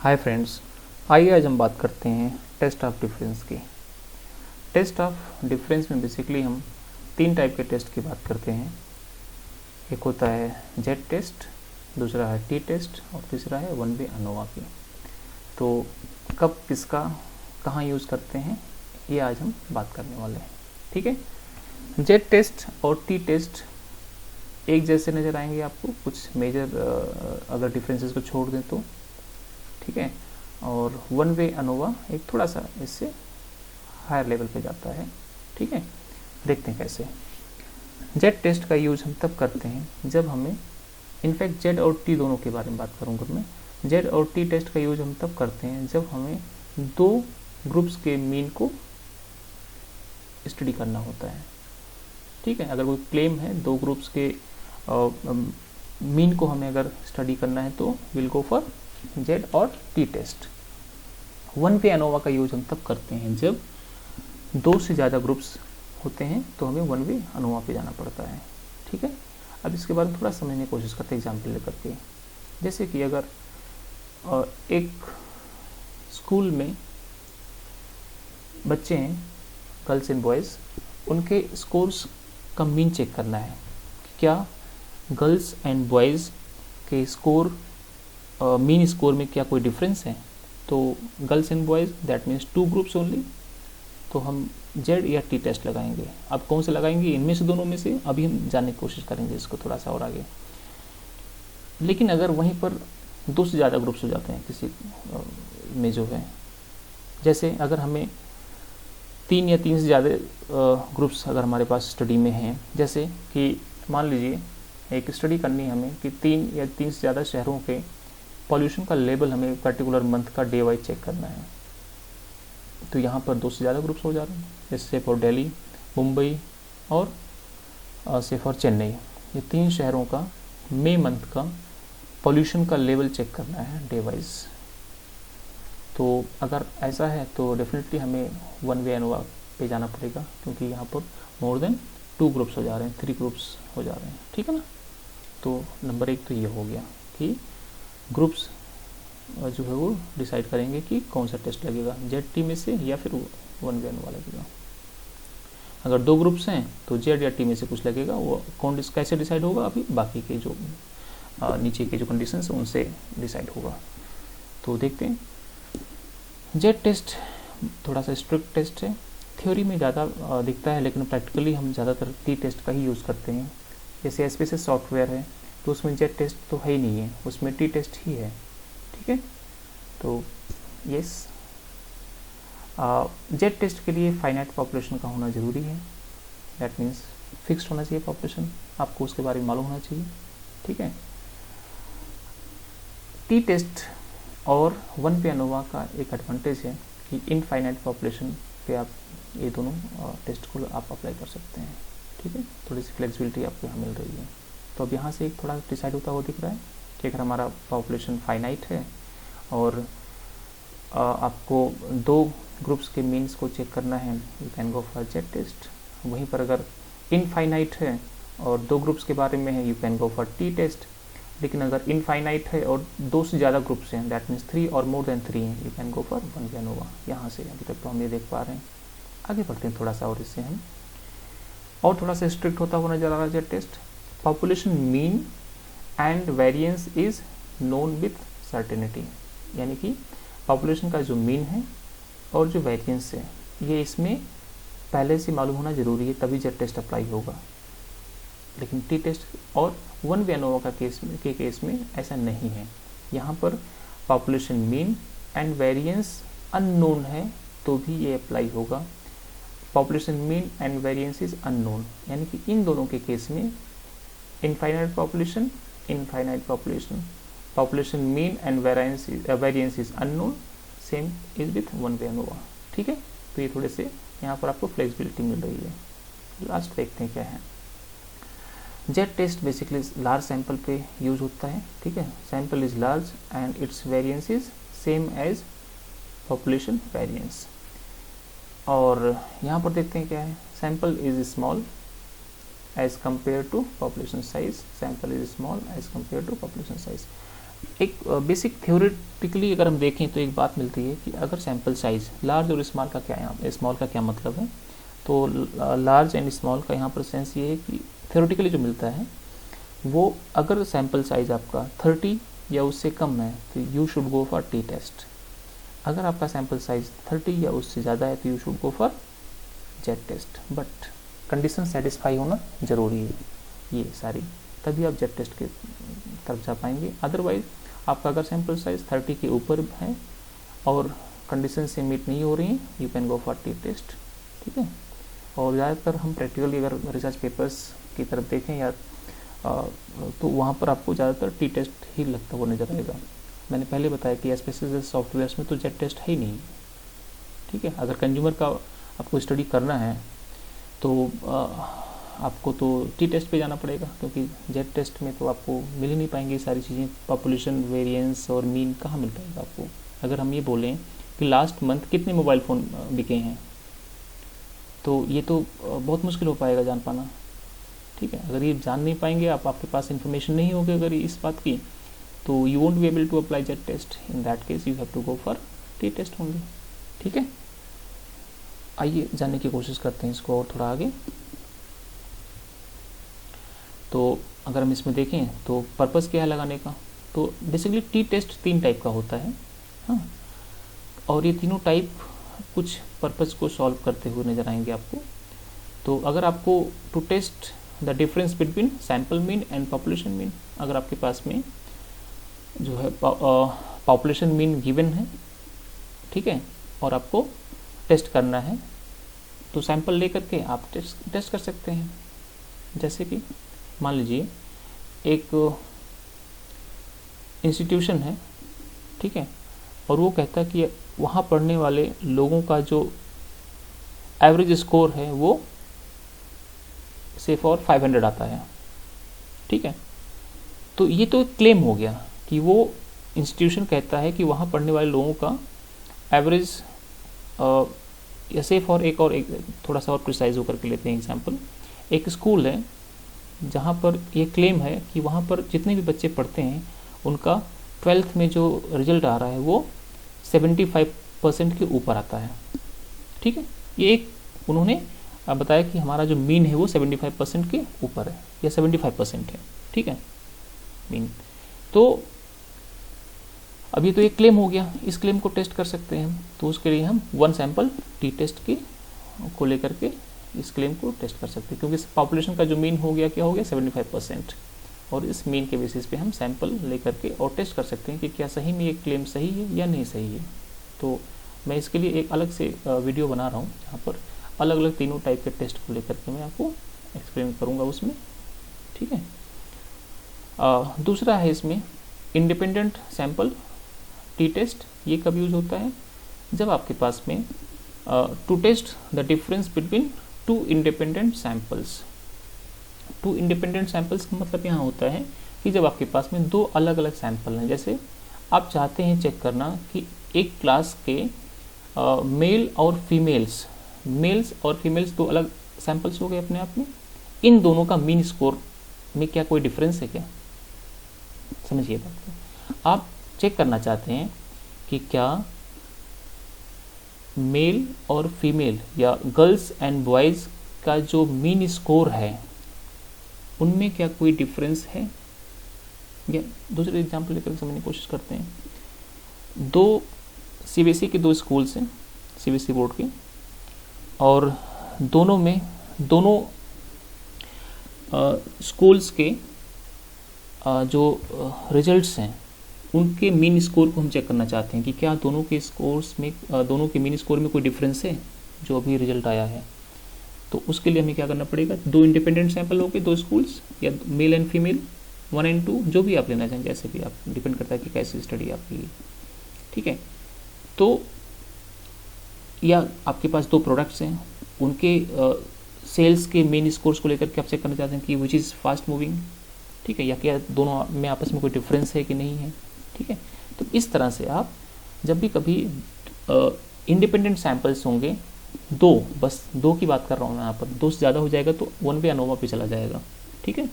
Hi friends, आइए आज हम बात करते हैं टेस्ट ऑफ डिफरेंस की। टेस्ट ऑफ डिफरेंस में बेसिकली हम तीन टाइप के टेस्ट की बात करते हैं। एक होता है जेड टेस्ट, दूसरा है टी टेस्ट और तीसरा है वन वे अनोवा की। तो कब किसका कहाँ यूज़ करते हैं ये आज हम बात करने वाले हैं। ठीक है, जेड टेस्ट और टी टेस्ट एक जैसे नज़र आएंगे आपको, कुछ मेजर अगर डिफरेंसेस को छोड़ दें तो। ठीक है, और वन वे अनोवा एक थोड़ा सा इससे हायर लेवल पे जाता है। ठीक है, देखते हैं कैसे। जेड टेस्ट का यूज़ हम तब करते हैं जब हमें, इनफैक्ट जेड और टी दोनों के बारे में बात करूँगा मैं। जेड और टी टेस्ट का यूज़ हम तब करते हैं जब हमें दो ग्रुप्स के मीन को स्टडी करना होता है। ठीक है, अगर कोई क्लेम है दो ग्रुप्स के मीन को हमें अगर स्टडी करना है तो विल गो फॉर जेड और T test. One way ANOVA का यूज हम तब करते हैं जब दो से ज़्यादा ग्रुप्स होते हैं तो हमें वन वे अनोवा पे जाना पड़ता है। ठीक है, अब इसके बारे में थोड़ा समझने की कोशिश करते हैं एग्जाम्पल लेकर के। जैसे कि अगर एक स्कूल में बच्चे हैं, गर्ल्स एंड बॉयज़, उनके स्कोर्स का मीन चेक करना है। क्या गर्ल्स एंड बॉयज़ के स्कोर मीन स्कोर में क्या कोई डिफरेंस है? तो girls and boys that means two groups only, तो हम जेड या टी टेस्ट लगाएंगे। अब कौन से लगाएंगे? इनमें से दोनों में से अभी हम जानने की कोशिश करेंगे इसको थोड़ा सा और आगे। लेकिन अगर वहीं पर दो से ज़्यादा ग्रुप्स हो जाते हैं किसी में जो है, जैसे अगर हमें तीन या तीन से ज़्यादा ग्रुप्स अगर हमारे पास स्टडी में हैं, जैसे कि मान लीजिए एक स्टडी करनी है हमें कि तीन या तीन से ज़्यादा शहरों के पॉल्यूशन का लेवल हमें पर्टिकुलर मंथ का डे वाइज चेक करना है, तो यहाँ पर दो से ज़्यादा ग्रुप्स हो जा रहे हैं। जैसे फॉर दिल्ली, मुंबई और से फॉर चेन्नई, ये तीन शहरों का मई मंथ का पॉल्यूशन का लेवल चेक करना है डे वाइज। तो अगर ऐसा है तो डेफिनेटली हमें वन वे अनोवा पे जाना पड़ेगा, क्योंकि यहाँ पर मोर देन टू ग्रुप्स हो जा रहे हैं, थ्री ग्रुप्स हो जा रहे हैं। ठीक है ना, तो नंबर एक तो ये हो गया कि ग्रुप्स जो है वो डिसाइड करेंगे कि कौन सा टेस्ट लगेगा, जेड टी में से या फिर वन वे अनोवा लगेगा। अगर दो ग्रुप्स हैं तो जेड या टी में से कुछ लगेगा, वो कौन कैसे डिसाइड होगा अभी बाकी के जो नीचे के जो कंडीशंस हैं उनसे डिसाइड होगा। तो देखते हैं, जेड टेस्ट थोड़ा सा स्ट्रिक्ट टेस्ट है, थ्योरी में ज़्यादा दिखता है, लेकिन प्रैक्टिकली हम ज़्यादातर टी टेस्ट का ही यूज़ करते हैं। जैसे एसपीएसएस सॉफ्टवेयर है तो उसमें जेड टेस्ट तो है ही नहीं है, उसमें टी टेस्ट ही है। ठीक है, तो यस, जेड टेस्ट के लिए फाइनाइट पॉपुलेशन का होना ज़रूरी है, दैट मीन्स फिक्स्ड होना चाहिए पॉपुलेशन, आपको उसके बारे में मालूम होना चाहिए। ठीक है, टी टेस्ट और वन पे अनोवा का एक एडवांटेज है कि इनफाइनाइट पॉपुलेशन पे आप ये दोनों टेस्ट को आप अप्लाई कर सकते हैं। ठीक है, थोड़ी सी फ्लेक्सिबिलिटी आपको यहाँ मिल रही है। तो अब यहाँ से एक थोड़ा डिसाइड होता हुआ दिख रहा है कि अगर हमारा पॉपुलेशन फाइनाइट है और आपको दो ग्रुप्स के मीन्स को चेक करना है, you can go for Z test. वहीं पर अगर इनफाइनाइट है और दो ग्रुप्स के बारे में है, you can go for T test. लेकिन अगर इनफाइनाइट है और दो से ज़्यादा ग्रुप्स हैं, दैट मीन्स थ्री और मोर देन थ्री हैं, you can go for one way ANOVA. यहाँ से अभी तक तो हम ये देख पा रहे हैं, आगे बढ़ते हैं थोड़ा सा और इससे हम और थोड़ा सा स्ट्रिक्ट होता हुआ नजर आ रहा है Z test. Population mean and variance is known with certainty, यानी कि पॉपुलेशन का जो मीन है और जो वेरिएंस है ये इसमें पहले से मालूम होना ज़रूरी है, तभी जेड टेस्ट अप्लाई होगा। लेकिन टी टेस्ट और वन वे अनोवा का केस में ऐसा नहीं है। यहाँ पर population mean and variance unknown है तो भी ये अप्लाई होगा। Population mean and variance is unknown, यानी कि इन दोनों के केस में infinite population, population mean and variance is unknown, same is with one way ANOVA. ठीक है, तो ये थोड़े से यहाँ पर आपको फ्लेक्सिबिलिटी मिल रही है। लास्ट देखते हैं क्या है। Z test basically large sample पे यूज होता है। ठीक है, sample is large and its variance is same as population variance. और यहाँ पर देखते हैं क्या है, sample is small as compare to population size, sample is small as compare to population size. एक बेसिक थ्योरेटिकली अगर हम देखें तो एक बात मिलती है कि अगर सैम्पल साइज लार्ज और स्मॉल का क्या यहाँ स्मॉल का क्या मतलब है, तो लार्ज एंड स्मॉल का यहाँ पर सेंस ये है कि थ्योरेटिकली जो मिलता है वो अगर सैम्पल साइज आपका 30 या उससे कम है तो you should go for T test. अगर आपका सैम्पल साइज 30 या उससे ज़्यादा है तो you should go for Z test. But condition satisfy होना ज़रूरी है ये सारी, तभी आप जेड टेस्ट के तरफ जा पाएंगे। अदरवाइज आपका अगर सैम्पल साइज 30 के ऊपर है और कंडीशन से मीट नहीं हो रही हैं, you can go for T test. ठीक है, और ज़्यादातर हम प्रैक्टिकली अगर रिसर्च पेपर्स की तरफ देखें या तो वहाँ पर आपको ज़्यादातर टी टेस्ट ही लगता हुआ नजर आएगा। मैंने पहले बताया कि स्पेसिफिक सॉफ्टवेयर्स में तो जेड टेस्ट है ही नहीं। ठीक है, अगर कंज्यूमर का आपको स्टडी करना है तो आपको तो टी टेस्ट पे जाना पड़ेगा, क्योंकि जेड टेस्ट में तो आपको मिल ही नहीं पाएंगी सारी चीज़ें। पॉपुलेशन वेरिएंस और मीन कहाँ मिल पाएगा आपको। अगर हम ये बोलें कि लास्ट मंथ कितने मोबाइल फ़ोन बिके हैं, तो ये तो बहुत मुश्किल हो पाएगा जान पाना। ठीक है, अगर ये जान नहीं पाएंगे आप, आपके पास इन्फॉर्मेशन नहीं होगी अगर इस बात की, तो you won't be able to apply Z test. In that case you have to go for T test only. ठीक है, आइए जानने की कोशिश करते हैं इसको और थोड़ा आगे। तो अगर हम इसमें देखें तो पर्पस क्या है लगाने का, तो बेसिकली टी टेस्ट 3 टाइप का होता है। हाँ, और ये तीनों टाइप कुछ पर्पस को सॉल्व करते हुए नजर आएंगे आपको। तो अगर आपको to test the difference between sample mean and population mean, अगर आपके पास में जो है पॉपुलेशन मीन गिवन है, ठीक है, और आपको टेस्ट करना है, तो सैंपल ले करके आप टेस्ट कर सकते हैं। जैसे कि मान लीजिए एक इंस्टीट्यूशन है, ठीक है, और वो कहता है कि वहाँ पढ़ने वाले लोगों का जो एवरेज स्कोर है वो से फॉर 500 आता है। ठीक है, तो ये तो एक क्लेम हो गया कि वो इंस्टीट्यूशन कहता है कि वहाँ पढ़ने वाले लोगों का एवरेज, या से फॉर एक थोड़ा सा और प्रिसाइज होकर के लेते हैं एग्जांपल। एक स्कूल है जहाँ पर ये क्लेम है कि वहाँ पर जितने भी बच्चे पढ़ते हैं उनका 12th में जो रिजल्ट आ रहा है वो 75% के ऊपर आता है। ठीक है, ये एक उन्होंने बताया कि हमारा जो मीन है वो 75% के ऊपर है या 75% है। ठीक है, मीन। तो अभी तो एक क्लेम हो गया, इस क्लेम को टेस्ट कर सकते हैं हम। तो उसके लिए हम 1 सैंपल टी टेस्ट की को लेकर के इस क्लेम को टेस्ट कर सकते हैं, क्योंकि पॉपुलेशन का जो मीन हो गया क्या हो गया 75%, और इस मीन के बेसिस पे हम सैंपल लेकर के और टेस्ट कर सकते हैं कि क्या सही में ये क्लेम सही है या नहीं सही है। तो मैं इसके लिए एक अलग से वीडियो बना रहा हूँ जहाँ पर अलग अलग तीनों टाइप के टेस्ट को लेकर के मैं आपको एक्सप्लेन करूँगा उसमें। ठीक है, दूसरा है इसमें इंडिपेंडेंट सैंपल टी टेस्ट। ये कब यूज होता है, जब आपके पास में to test the difference between 2 independent samples. 2 independent samples का मतलब यहाँ होता है कि जब आपके पास में 2 अलग अलग सैंपल हैं। जैसे आप चाहते हैं चेक करना कि एक क्लास के मेल और फीमेल्स 2 अलग सैंपल्स हो गए अपने आप में, इन दोनों का मीन स्कोर में क्या कोई डिफरेंस है क्या। समझिए बात को, आप चेक करना चाहते हैं कि क्या मेल और फीमेल या गर्ल्स एंड बॉयज़ का जो मीन स्कोर है उनमें क्या कोई डिफरेंस है। या दूसरे एग्जांपल लेकर समझने की कोशिश करते हैं। 2 सीबीएसई के 2 स्कूल्स हैं, सीबीएसई बोर्ड के, और दोनों स्कूल्स के जो रिजल्ट्स हैं उनके मीन स्कोर को हम चेक करना चाहते हैं कि क्या दोनों के मीन स्कोर में कोई डिफरेंस है जो अभी रिजल्ट आया है। तो उसके लिए हमें क्या करना पड़ेगा, 2 इंडिपेंडेंट सैंपल हो गए 2 स्कूल्स, या मेल एंड फीमेल 1 और 2, जो भी आप लेना चाहें, जैसे भी आप, डिपेंड करता है कि कैसी स्टडी आपकी। ठीक है, तो या आपके पास 2 प्रोडक्ट्स हैं, उनके सेल्स के मेन स्कोर्स को लेकर के आप चेक करना चाहते हैं कि विच इज़ फास्ट मूविंग। ठीक है, या क्या दोनों में आपस में कोई डिफरेंस है कि नहीं है। ठीक है, तो इस तरह से आप जब भी कभी इंडिपेंडेंट सैंपल्स होंगे 2, बस 2 की बात कर रहा हूँ मैं यहाँ पर, 2 से ज़्यादा हो जाएगा तो 1 पे अनोवा पे चला जाएगा। ठीक है,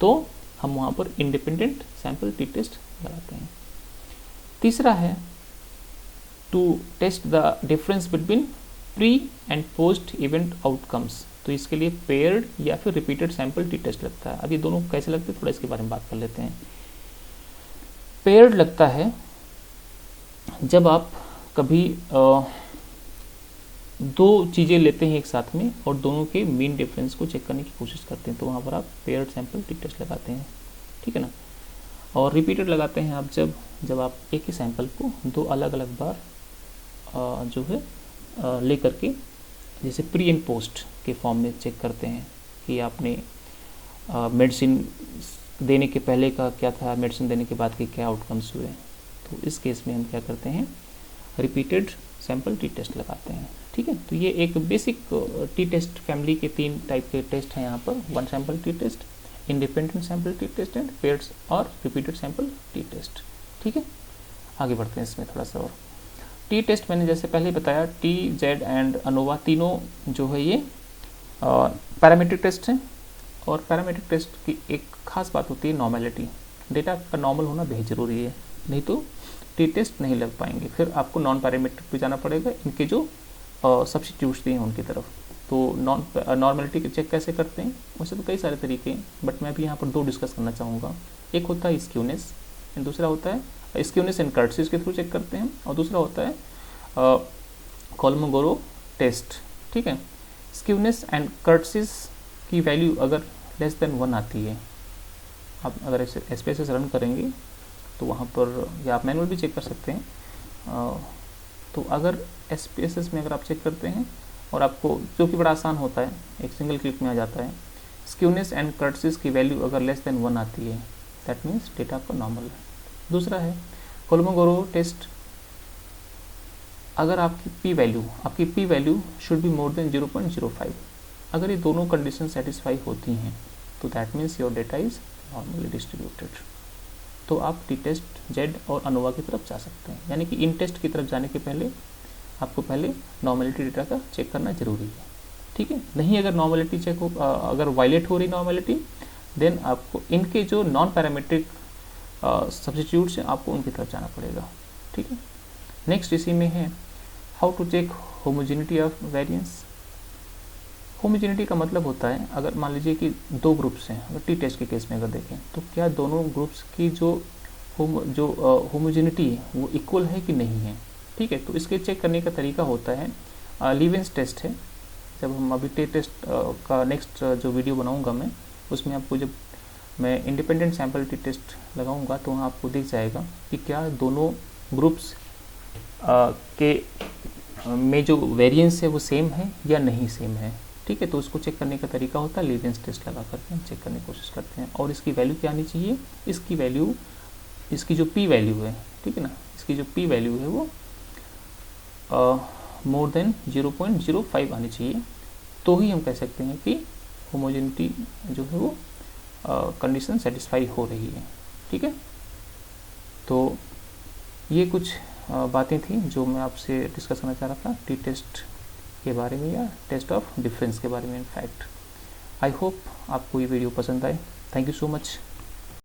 तो हम वहाँ पर इंडिपेंडेंट सैंपल टी टेस्ट लगाते हैं। तीसरा है to test the difference between pre and post event outcomes. तो इसके लिए पेयर्ड या फिर रिपीटेड सैंपल टी टेस्ट लगता है। अब ये दोनों कैसे लगते हैं थोड़ा इसके बारे में बात कर लेते हैं। पेयर्ड लगता है जब आप कभी दो चीज़ें लेते हैं एक साथ में और दोनों के मीन डिफरेंस को चेक करने की कोशिश करते हैं, तो वहाँ पर आप पेयर्ड सैंपल टी टेस्ट लगाते हैं, ठीक है ना। और रिपीटेड लगाते हैं आप जब आप एक ही सैंपल को दो अलग अलग बार जो है ले करके जैसे प्री एंड पोस्ट के फॉर्म में चेक करते हैं कि आपने मेडिसिन देने के पहले का क्या था, मेडिसिन देने के बाद के क्या आउटकम्स हुए। तो इस केस में हम क्या करते हैं, रिपीटेड सैंपल टी टेस्ट लगाते हैं, ठीक है। तो ये एक बेसिक टी टेस्ट फैमिली के 3 टाइप के टेस्ट हैं यहाँ पर, one sample T test, independent sample T test and paired और रिपीटेड सैंपल टी टेस्ट, ठीक है। आगे बढ़ते हैं इसमें थोड़ा सा और। टी टेस्ट मैंने जैसे पहले बताया, टी, जेड एंड अनोवा तीनों जो है ये पैरामीट्रिक टेस्ट हैं। और पैरामीट्रिक टेस्ट की एक खास बात होती है नॉर्मेलिटी। डेटा का नॉर्मल होना बेहद ज़रूरी है, नहीं तो टी टेस्ट नहीं लग पाएंगे। फिर आपको नॉन पैरामीट्रिक पे जाना पड़ेगा, इनके जो सब्स्टिट्यूट्स दिए हैं उनकी तरफ। तो नॉर्मेलिटी चेक कैसे करते हैं, वैसे तो कई सारे तरीके हैं, बट मैं भी यहाँ पर 2 डिस्कस करना चाहूँगा। एक होता है स्क्यूनेस एंड दूसरा होता है स्क्यूनेस एंड कर्टसीज के थ्रू चेक करते हैं, और दूसरा होता है कोलमोगोरो टेस्ट, ठीक है। स्क्यूनेस एंड कर्टसीज की वैल्यू अगर लेस देन 1 आती है, आप अगर ऐसे SPSS रन करेंगे तो वहाँ पर, या आप मैनुअल भी चेक कर सकते हैं। तो अगर SPSS में अगर आप चेक करते हैं और आपको, जो कि बड़ा आसान होता है, एक सिंगल क्लिक में आ जाता है, स्क्यूनेस एंड कर्टसीज की वैल्यू अगर लेस देन 1 आती है, दैट मीन्स डेटा आपका नॉर्मल है। दूसरा है कोलमोगोरो टेस्ट। अगर आपकी P value should be more than 0.05, अगर ये दोनों कंडीशन सेटिस्फाई होती हैं तो that means your data is normally distributed. तो आप टी टेस्ट, जेड और अनोवा की तरफ जा सकते हैं। यानी कि इन टेस्ट की तरफ जाने के पहले आपको पहले नॉर्मलिटी डेटा का चेक करना जरूरी है, ठीक है। नहीं अगर नॉर्मलिटी चेक हो, अगर वायलेट हो रही नॉर्मलिटी, देन आपको इनके जो नॉन पैरामीट्रिक सब्स्टिट्यूट्स हैं आपको उनकी तरफ जाना पड़ेगा, ठीक है। नेक्स्ट इसी में है how to check homogeneity of variance. Homogeneity का मतलब होता है, अगर मान लीजिए कि 2 ग्रुप्स हैं, अगर टी टेस्ट के केस में अगर देखें तो क्या दोनों ग्रुप्स की जो होमोजेनिटी है वो इक्वल है कि नहीं है, ठीक है। तो इसके चेक करने का तरीका होता है लीवेंस टेस्ट है। जब हम अभी टी टेस्ट का नेक्स्ट जो वीडियो बनाऊंगा मैं, उसमें आपको जब मैं इंडिपेंडेंट सैंपल टी टेस्ट लगाऊंगा तो वहाँ आपको दिख जाएगा कि क्या दोनों ग्रुप्स के में जो वेरिएंस है वो सेम है या नहीं सेम है, ठीक है। तो उसको चेक करने का तरीका होता है लीवेंस टेस्ट लगा करके हम चेक करने की कोशिश करते हैं। और इसकी वैल्यू क्या आनी चाहिए, इसकी वैल्यू, इसकी जो पी वैल्यू है, ठीक है ना, इसकी जो पी वैल्यू है वो मोर देन 0.05 आनी चाहिए, तो ही हम कह सकते हैं कि होमोजेनिटी जो है वो कंडीशन सेटिस्फाई हो रही है, ठीक है। तो ये कुछ बातें थी जो मैं आपसे डिस्कस करना चाह रहा था टी टेस्ट के बारे में या टेस्ट ऑफ डिफरेंस के बारे में। इन फैक्ट आई होप आपको ये वीडियो पसंद आए। Thank you so much.